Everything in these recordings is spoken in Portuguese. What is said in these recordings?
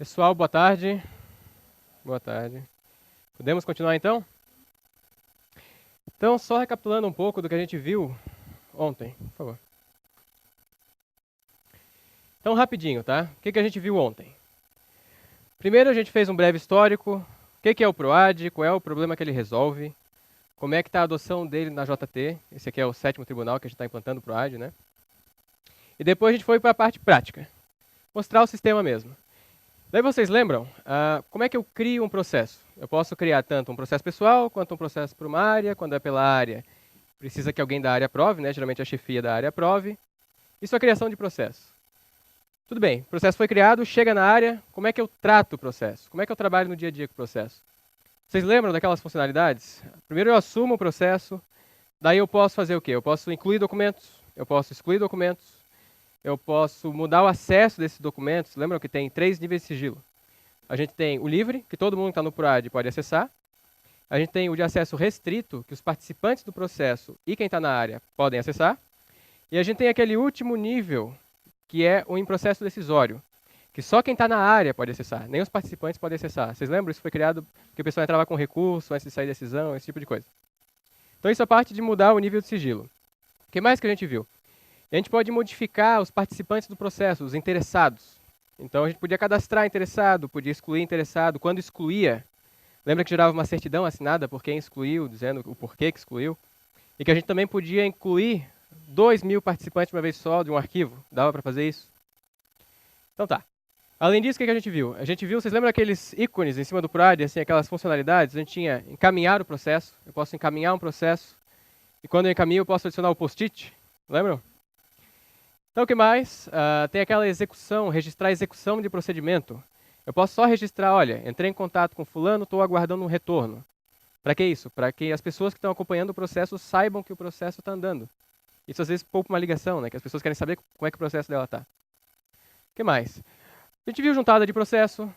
Pessoal, boa tarde. Boa tarde. Podemos continuar então? Então, só recapitulando um pouco do que a gente viu ontem, por favor. Então, rapidinho, tá? O que a gente viu ontem? Primeiro, a gente fez um breve histórico. O que é o PROAD? Qual é o problema que ele resolve? Como é que está a adoção dele na JT? Esse aqui é o 7º tribunal que a gente está implantando o PROAD, né? E depois a gente foi para a parte prática. Mostrar o sistema mesmo. Daí vocês lembram como é que eu crio um processo? Eu posso criar tanto um processo pessoal quanto um processo para uma área. Quando é pela área, precisa que alguém da área aprove, né? Geralmente a chefia da área aprove. Isso é a criação de processo. Tudo bem, o processo foi criado, chega na área, como é que eu trato o processo? Como é que eu trabalho no dia a dia com o processo? Vocês lembram daquelas funcionalidades? Primeiro eu assumo o processo, daí eu posso fazer o quê? Eu posso incluir documentos, eu posso excluir documentos, eu posso mudar o acesso desses documentos. Lembram que tem 3 níveis de sigilo? A gente tem o livre, que todo mundo que está no PROAD pode acessar. A gente tem o de acesso restrito, que os participantes do processo e quem está na área podem acessar. E a gente tem aquele último nível, que é o em processo decisório, que só quem está na área pode acessar, nem os participantes podem acessar. Vocês lembram? Isso foi criado porque o pessoal entrava com recurso antes de sair decisão, esse tipo de coisa. Então isso é parte de mudar o nível de sigilo. O que mais que a gente viu? A gente pode modificar os participantes do processo, os interessados. Então a gente podia cadastrar interessado, podia excluir interessado. Quando excluía, lembra que gerava uma certidão assinada por quem excluiu, dizendo o porquê que excluiu? E que a gente também podia incluir 2.000 participantes de uma vez só de um arquivo. Dava para fazer isso? Então tá. Além disso, o que a gente viu? A gente viu, vocês lembram aqueles ícones em cima do PROAD, assim, aquelas funcionalidades? A gente tinha encaminhar o processo. Eu posso encaminhar um processo. E quando eu encaminho, eu posso adicionar o post-it. Lembram? Então, o que mais? Tem aquela execução, registrar a execução de procedimento. Eu posso só registrar, olha, entrei em contato com fulano, estou aguardando um retorno. Para que isso? Para que as pessoas que estão acompanhando o processo saibam que o processo está andando. Isso às vezes poupa uma ligação, né? Que as pessoas querem saber como é que o processo dela está. O que mais? A gente viu juntada de processo.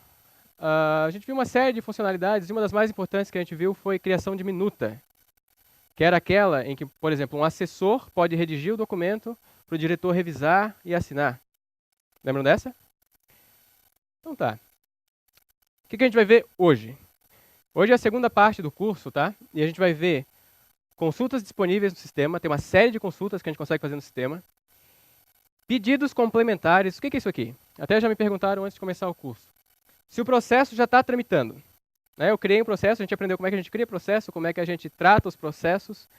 A gente viu uma série de funcionalidades e uma das mais importantes que a gente viu foi criação de minuta, que era aquela em que, por exemplo, um assessor pode redigir o documento para o diretor revisar e assinar. Lembram dessa? Então tá. O que a gente vai ver hoje? Hoje é a segunda parte do curso, tá? E a gente vai ver consultas disponíveis no sistema, tem uma série de consultas que a gente consegue fazer no sistema. Pedidos complementares, o que é isso aqui? Até já me perguntaram antes de começar o curso. Se o processo já está tramitando, né? Eu criei um processo, a gente aprendeu como é que a gente cria processo, como é que a gente trata os processos,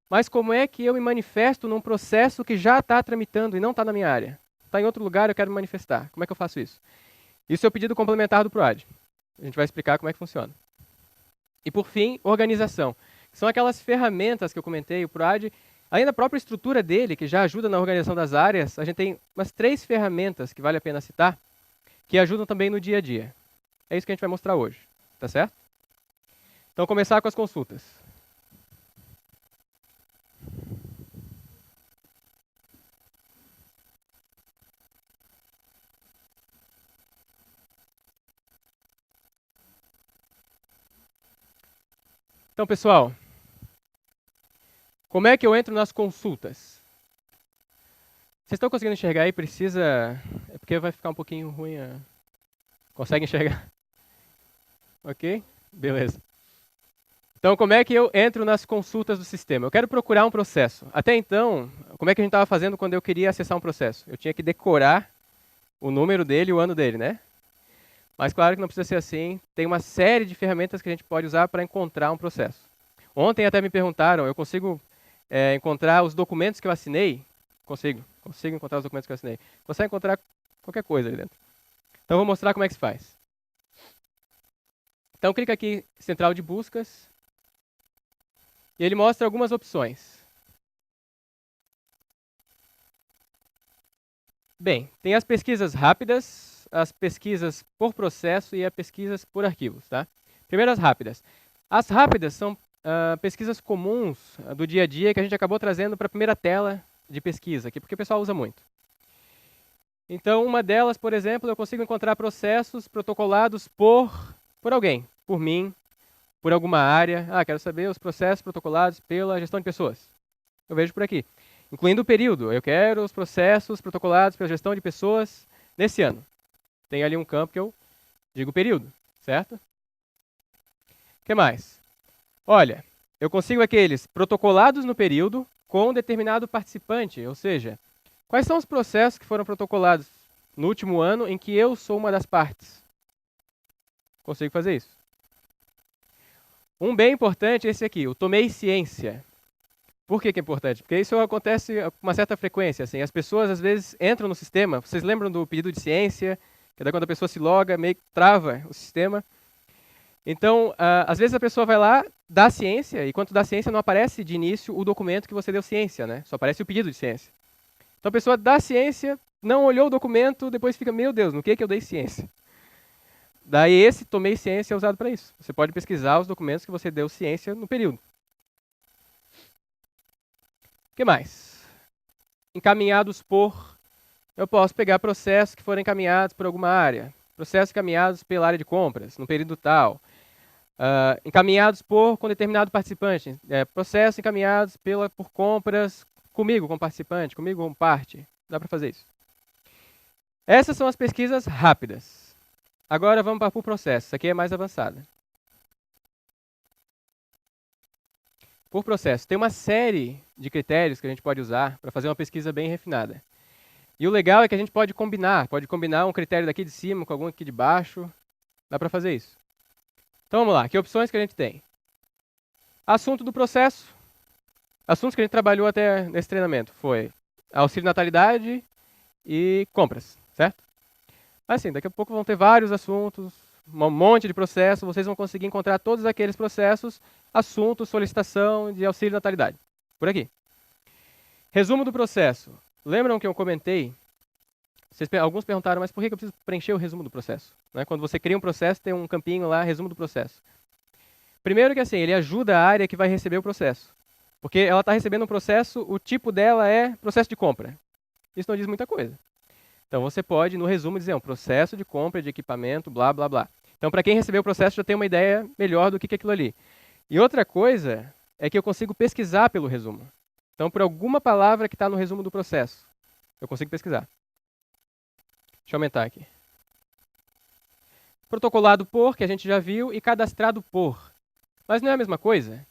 mas como é que eu me manifesto num processo que já está tramitando e não está na minha área? Está em outro lugar, eu quero me manifestar. Como é que eu faço isso? Isso é o pedido complementar do PROAD. A gente vai explicar como é que funciona. E por fim, organização. São aquelas ferramentas que eu comentei, o PROAD, além da própria estrutura dele, que já ajuda na organização das áreas, a gente tem umas 3 ferramentas que vale a pena citar, que ajudam também no dia a dia. É isso que a gente vai mostrar hoje, tá certo? Então, começar com as consultas. Então, pessoal, como é que eu entro nas consultas? Vocês estão conseguindo enxergar aí? Precisa... É porque vai ficar um pouquinho ruim a... Consegue enxergar? Ok? Beleza. Então, como é que eu entro nas consultas do sistema? Eu quero procurar um processo. Até então, como é que a gente estava fazendo quando eu queria acessar um processo? Eu tinha que decorar o número dele e o ano dele, né? Mas claro que não precisa ser assim. Tem uma série de ferramentas que a gente pode usar para encontrar um processo. Ontem até me perguntaram, eu consigo encontrar os documentos que eu assinei? Consigo encontrar os documentos que eu assinei. Consegue encontrar qualquer coisa ali dentro. Então, vou mostrar como é que se faz. Então, clica aqui, central de buscas. E ele mostra algumas opções. Bem, tem as pesquisas rápidas, as pesquisas por processo e as pesquisas por arquivos, tá? Primeiro as rápidas. As rápidas são pesquisas comuns do dia a dia que a gente acabou trazendo para a primeira tela de pesquisa, aqui, porque o pessoal usa muito. Então, uma delas, por exemplo, eu consigo encontrar processos protocolados por alguém, por mim, por alguma área. Quero saber os processos protocolados pela gestão de pessoas. Eu vejo por aqui. Incluindo o período. Eu quero os processos protocolados pela gestão de pessoas nesse ano. Tem ali um campo que eu Digo período, certo? O que mais? Olha, eu consigo aqueles protocolados no período com determinado participante, ou seja, quais são os processos que foram protocolados no último ano em que eu sou uma das partes? Consigo fazer isso. Um bem importante é esse aqui, o tomei ciência. Por que é importante? Porque isso acontece com uma certa frequência. Assim, as pessoas às vezes entram no sistema, vocês lembram do pedido de ciência, que é quando a pessoa se loga, meio que trava o sistema. Então, às vezes a pessoa vai lá, dá ciência, e quando dá ciência não aparece de início o documento que você deu ciência, né? Só aparece o pedido de ciência. Então a pessoa dá ciência, não olhou o documento, depois fica, meu Deus, no que eu dei ciência? Daí esse tomei ciência é usado para isso. Você pode pesquisar os documentos que você deu ciência no período. O que mais? Encaminhados por... Eu posso pegar processos que foram encaminhados por alguma área. Processos encaminhados pela área de compras, no período tal. Encaminhados com determinado participante. Processos encaminhados por compras comigo como participante, comigo como parte. Dá para fazer isso. Essas são as pesquisas rápidas. Agora vamos para o processo. Essa aqui é mais avançada. Por processo, tem uma série de critérios que a gente pode usar para fazer uma pesquisa bem refinada. E o legal é que a gente pode combinar um critério daqui de cima com algum aqui de baixo. Dá para fazer isso. Então vamos lá, que opções que a gente tem? Assunto do processo. Assuntos que a gente trabalhou até nesse treinamento foi auxílio natalidade e compras, certo? Assim, daqui a pouco vão ter vários assuntos, um monte de processos, vocês vão conseguir encontrar todos aqueles processos, assuntos, solicitação de auxílio natalidade. Por aqui. Resumo do processo. Lembram que eu comentei? Alguns perguntaram, mas por que eu preciso preencher o resumo do processo? Né? Quando você cria um processo, tem um campinho lá, resumo do processo. Primeiro que assim, ele ajuda a área que vai receber o processo. Porque ela está recebendo um processo, o tipo dela é processo de compra. Isso não diz muita coisa. Então você pode, no resumo, dizer um processo de compra de equipamento, blá, blá, blá. Então, para quem recebeu o processo, já tem uma ideia melhor do que é aquilo ali. E outra coisa é que eu consigo pesquisar pelo resumo. Então, por alguma palavra que está no resumo do processo, eu consigo pesquisar. Deixa eu aumentar aqui. Protocolado por, que a gente já viu, e cadastrado por. Mas não é a mesma coisa?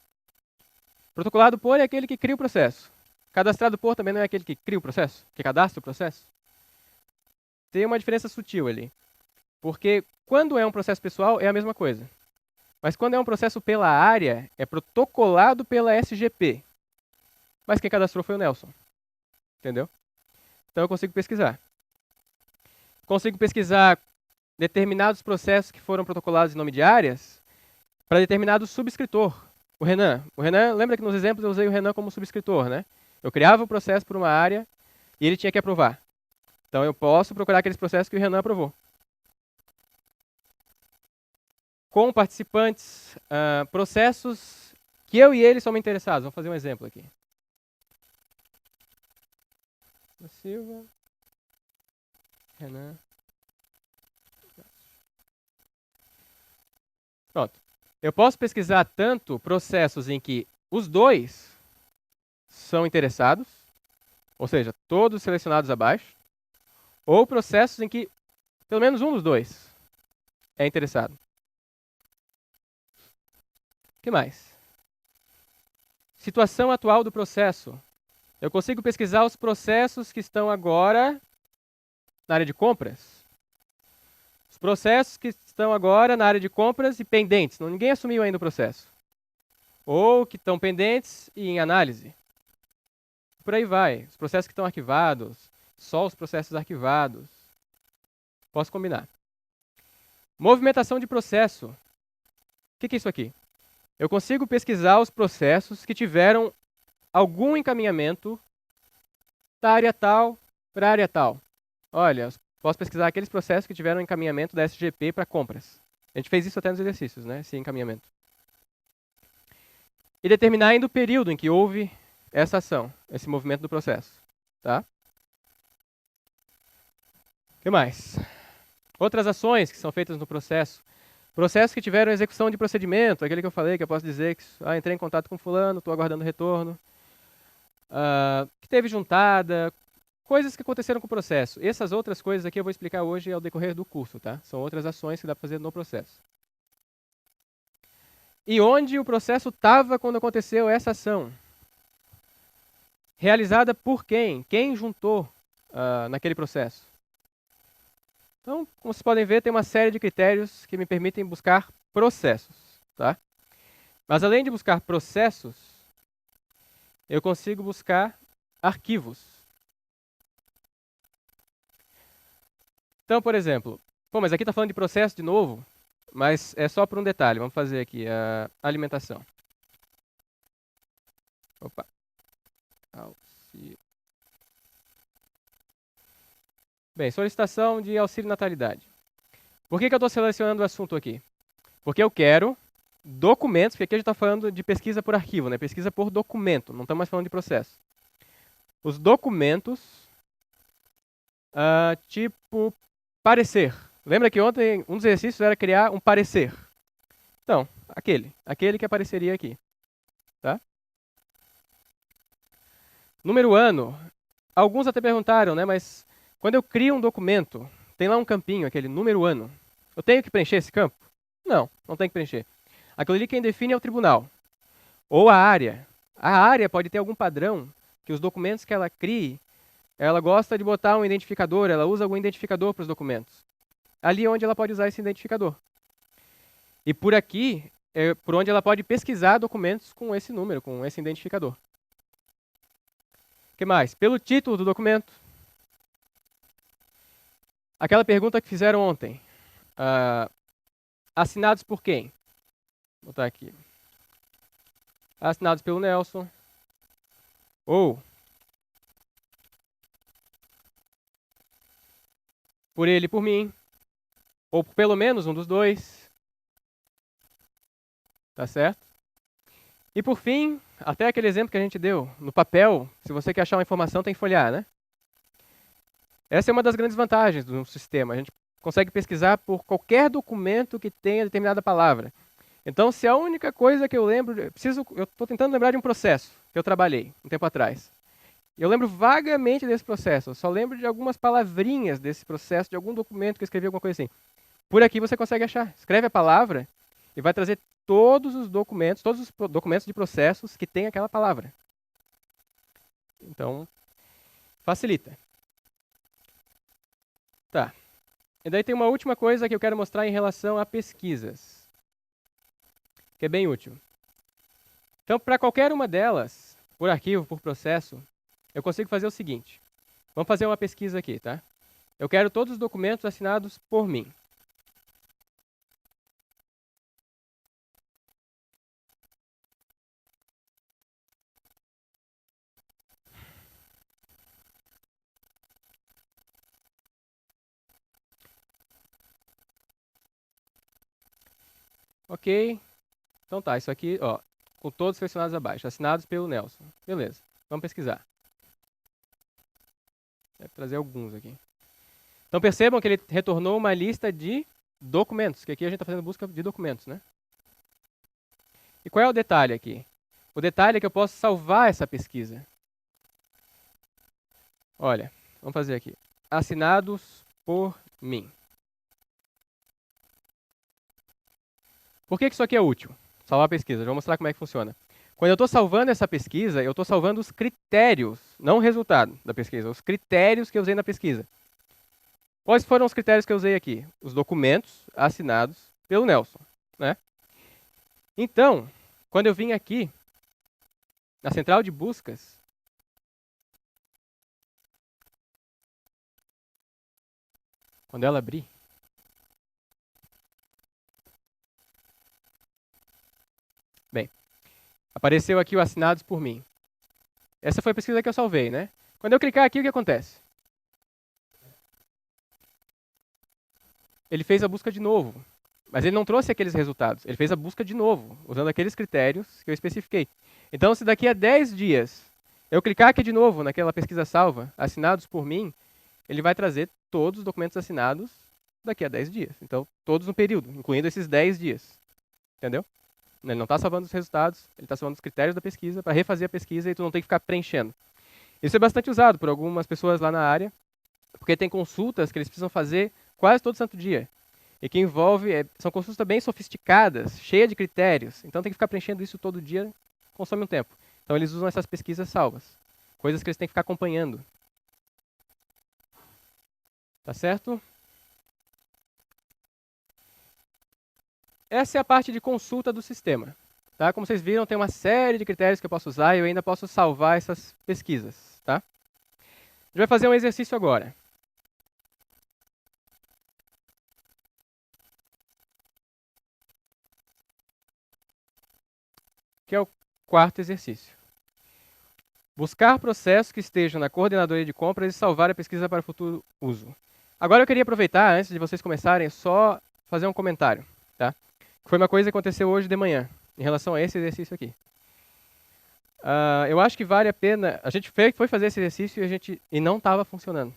Protocolado por é aquele que cria o processo. Cadastrado por também não é aquele que cria o processo, que cadastra o processo. Tem uma diferença sutil ali. Porque quando é um processo pessoal, é a mesma coisa. Mas quando é um processo pela área, é protocolado pela SGP. Mas quem cadastrou foi o Nelson. Entendeu? Então eu consigo pesquisar. Consigo pesquisar determinados processos que foram protocolados em nome de áreas para determinado subscritor. O Renan, lembra que nos exemplos eu usei o Renan como subscritor, né? Eu criava o processo por uma área e ele tinha que aprovar. Então eu posso procurar aqueles processos que o Renan aprovou. Com participantes, processos que eu e ele somos interessados. Vamos fazer um exemplo aqui. Silva, Renan. Pronto. Eu posso pesquisar tanto processos em que os dois são interessados, ou seja, todos selecionados abaixo, ou processos em que pelo menos um dos dois é interessado. O que mais? Situação atual do processo. Eu consigo pesquisar os processos que estão agora na área de compras. Os processos que estão agora na área de compras e pendentes. Ninguém assumiu ainda o processo. Ou que estão pendentes e em análise. Por aí vai. Os processos que estão arquivados, só os processos arquivados. Posso combinar. Movimentação de processo. O que é isso aqui? Eu consigo pesquisar os processos que tiveram algum encaminhamento da área tal para a área tal. Olha, posso pesquisar aqueles processos que tiveram encaminhamento da SGP para compras. A gente fez isso até nos exercícios, né? Esse encaminhamento. E determinar ainda o período em que houve essa ação, esse movimento do processo. Tá? O que mais? Outras ações que são feitas no processo. Processos que tiveram execução de procedimento, aquele que eu falei, que eu posso dizer que entrei em contato com fulano, estou aguardando retorno. Que teve juntada, coisas que aconteceram com o processo. Essas outras coisas aqui eu vou explicar hoje ao decorrer do curso, tá? São outras ações que dá para fazer no processo. E onde o processo estava quando aconteceu essa ação? Realizada por quem? Quem juntou naquele processo? Então, como vocês podem ver, tem uma série de critérios que me permitem buscar processos, tá? Mas além de buscar processos, eu consigo buscar arquivos. Então, por exemplo, mas aqui está falando de processo de novo, mas é só por um detalhe. Vamos fazer aqui a alimentação. Opa. Bem, solicitação de auxílio natalidade. Por que eu estou selecionando o assunto aqui? Porque eu quero documentos, porque aqui a gente está falando de pesquisa por arquivo, né? Pesquisa por documento, não estamos mais falando de processo. Os documentos, tipo parecer. Lembra que ontem um dos exercícios era criar um parecer? Então, aquele que apareceria aqui, tá? Número ano. Alguns até perguntaram, né? Mas quando eu crio um documento, tem lá um campinho, aquele número ano. Eu tenho que preencher esse campo? Não, não tem que preencher. Aquilo ali quem define é o tribunal. Ou a área. A área pode ter algum padrão que os documentos que ela crie, ela gosta de botar um identificador, ela usa algum identificador para os documentos. Ali é onde ela pode usar esse identificador. E por aqui é por onde ela pode pesquisar documentos com esse número, com esse identificador. O que mais? Pelo título do documento. Aquela pergunta que fizeram ontem. Assinados por quem? Vou botar aqui. Assinados pelo Nelson. Ou por ele e por mim. Ou por pelo menos um dos dois. Tá certo? E por fim, até aquele exemplo que a gente deu. No papel, se você quer achar uma informação, tem que folhear, né? Essa é uma das grandes vantagens do sistema. A gente consegue pesquisar por qualquer documento que tenha determinada palavra. Então, se a única coisa que eu lembro... Eu estou tentando lembrar de um processo que eu trabalhei um tempo atrás. Eu lembro vagamente desse processo. Eu só lembro de algumas palavrinhas desse processo, de algum documento que eu escrevi, alguma coisa assim. Por aqui você consegue achar. Escreve a palavra e vai trazer todos os documentos de processos que tem aquela palavra. Então, facilita. Tá. E daí tem uma última coisa que eu quero mostrar em relação a pesquisas, que é bem útil. Então, para qualquer uma delas, por arquivo, por processo, eu consigo fazer o seguinte. Vamos fazer uma pesquisa aqui, tá? Eu quero todos os documentos assinados por mim. Ok. Então tá, isso aqui, ó, com todos selecionados abaixo, assinados pelo Nelson. Beleza, vamos pesquisar. Vou trazer alguns aqui. Então percebam que ele retornou uma lista de documentos, que aqui a gente está fazendo busca de documentos, né? E qual é o detalhe aqui? O detalhe é que eu posso salvar essa pesquisa. Olha, vamos fazer aqui. Assinados por mim. Por que isso aqui é útil? Salvar a pesquisa. Já vou mostrar como é que funciona. Quando eu estou salvando essa pesquisa, eu estou salvando os critérios, não o resultado da pesquisa, os critérios que eu usei na pesquisa. Quais foram os critérios que eu usei aqui? Os documentos assinados pelo Nelson, né? Então, quando eu vim aqui, na central de buscas, quando ela abrir, bem, apareceu aqui o assinados por mim. Essa foi a pesquisa que eu salvei, né? Quando eu clicar aqui, o que acontece? Ele fez a busca de novo, mas ele não trouxe aqueles resultados. Ele fez a busca de novo, usando aqueles critérios que eu especifiquei. Então, se daqui a 10 dias eu clicar aqui de novo naquela pesquisa salva, assinados por mim, ele vai trazer todos os documentos assinados daqui a 10 dias. Então, todos no período, incluindo esses 10 dias. Entendeu? Ele não está salvando os resultados, ele está salvando os critérios da pesquisa para refazer a pesquisa e tu não tem que ficar preenchendo. Isso é bastante usado por algumas pessoas lá na área, porque tem consultas que eles precisam fazer quase todo santo dia. E que envolve, são consultas bem sofisticadas, cheias de critérios. Então tem que ficar preenchendo isso todo dia, consome um tempo. Então eles usam essas pesquisas salvas. Coisas que eles têm que ficar acompanhando. Tá certo? Essa é a parte de consulta do sistema. Tá? Como vocês viram, tem uma série de critérios que eu posso usar e eu ainda posso salvar essas pesquisas. Tá? A gente vai fazer um exercício agora. Que é o quarto exercício. Buscar processos que estejam na coordenadoria de compras e salvar a pesquisa para futuro uso. Agora eu queria aproveitar, antes de vocês começarem, só fazer um comentário. Tá? Foi uma coisa que aconteceu hoje de manhã, em relação a esse exercício aqui. Eu acho que vale a pena... A gente foi fazer esse exercício e não estava funcionando.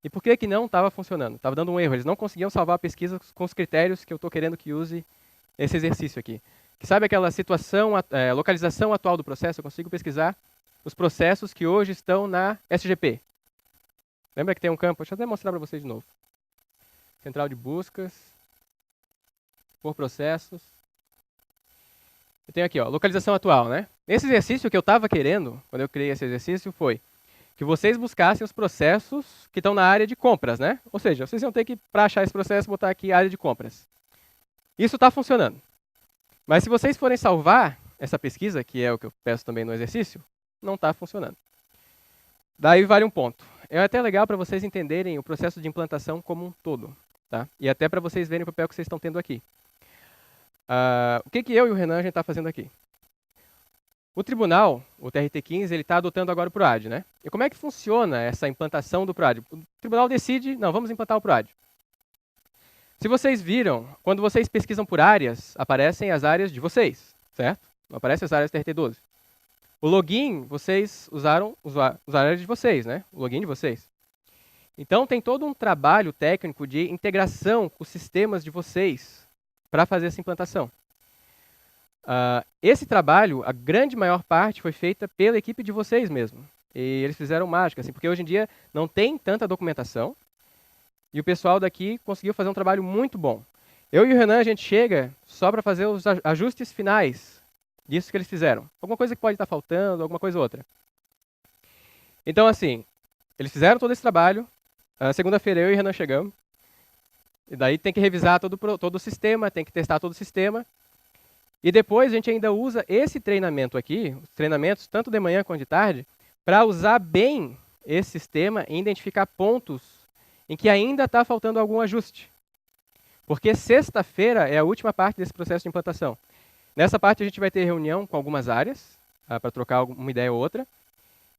E por que não estava funcionando? Estava dando um erro. Eles não conseguiam salvar a pesquisa com os critérios que eu estou querendo que use esse exercício aqui. Que sabe aquela situação, localização atual do processo? Eu consigo pesquisar os processos que hoje estão na SGP. Lembra que tem um campo? Deixa eu até mostrar para vocês de novo. Central de buscas. Por processos. Eu tenho aqui, ó, localização atual, né? Esse exercício que eu estava querendo, quando eu criei esse exercício, foi que vocês buscassem os processos que estão na área de compras, né? Ou seja, vocês iam ter que, para achar esse processo, botar aqui área de compras. Isso está funcionando. Mas se vocês forem salvar essa pesquisa, que é o que eu peço também no exercício, não está funcionando. Daí vale um ponto. É até legal para vocês entenderem o processo de implantação como um todo. Tá? E até para vocês verem o papel que vocês estão tendo aqui. O que eu e o Renan a gente está fazendo aqui? O tribunal, o TRT15, ele está adotando agora o PROAD, né? E como é que funciona essa implantação do PROAD? O tribunal decide, não, vamos implantar o PROAD. Se vocês viram, quando vocês pesquisam por áreas, aparecem as áreas de vocês, certo? Não aparecem as áreas TRT12. O login, vocês usaram as áreas de vocês, né? O login de vocês. Então, tem todo um trabalho técnico de integração com os sistemas de vocês para fazer essa implantação. Esse trabalho, a grande maior parte, foi feita pela equipe de vocês mesmo. E eles fizeram mágica, assim, porque hoje em dia não tem tanta documentação. E o pessoal daqui conseguiu fazer um trabalho muito bom. Eu e o Renan, a gente chega só para fazer os ajustes finais disso que eles fizeram. Alguma coisa que pode estar faltando, alguma coisa ou outra. Então, assim, eles fizeram todo esse trabalho. Segunda-feira eu e o Renan chegamos. E daí tem que revisar todo o sistema, tem que testar todo o sistema. E depois a gente ainda usa esse treinamento aqui, os treinamentos tanto de manhã quanto de tarde, para usar bem esse sistema e identificar pontos em que ainda está faltando algum ajuste. Porque sexta-feira é a última parte desse processo de implantação. Nessa parte a gente vai ter reunião com algumas áreas, para trocar uma ideia ou outra,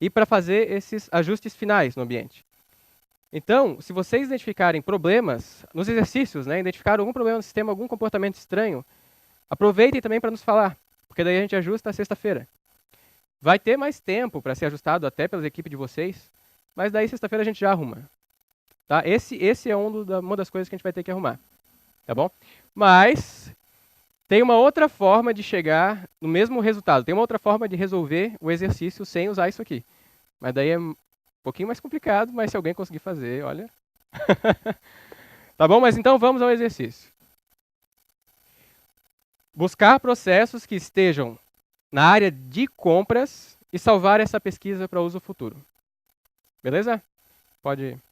e para fazer esses ajustes finais no ambiente. Então, se vocês identificarem problemas nos exercícios, né, identificaram algum problema no sistema, algum comportamento estranho, aproveitem também para nos falar, porque daí a gente ajusta sexta-feira. Vai ter mais tempo para ser ajustado até pela equipe de vocês, mas daí sexta-feira a gente já arruma. Tá? Esse é uma das coisas que a gente vai ter que arrumar. Tá bom? Mas tem uma outra forma de chegar no mesmo resultado. Tem uma outra forma de resolver o exercício sem usar isso aqui. Mas daí é um pouquinho mais complicado, mas se alguém conseguir fazer, olha. Tá bom? Mas então vamos ao exercício. Buscar processos que estejam na área de compras e salvar essa pesquisa para uso futuro. Beleza? Pode ir.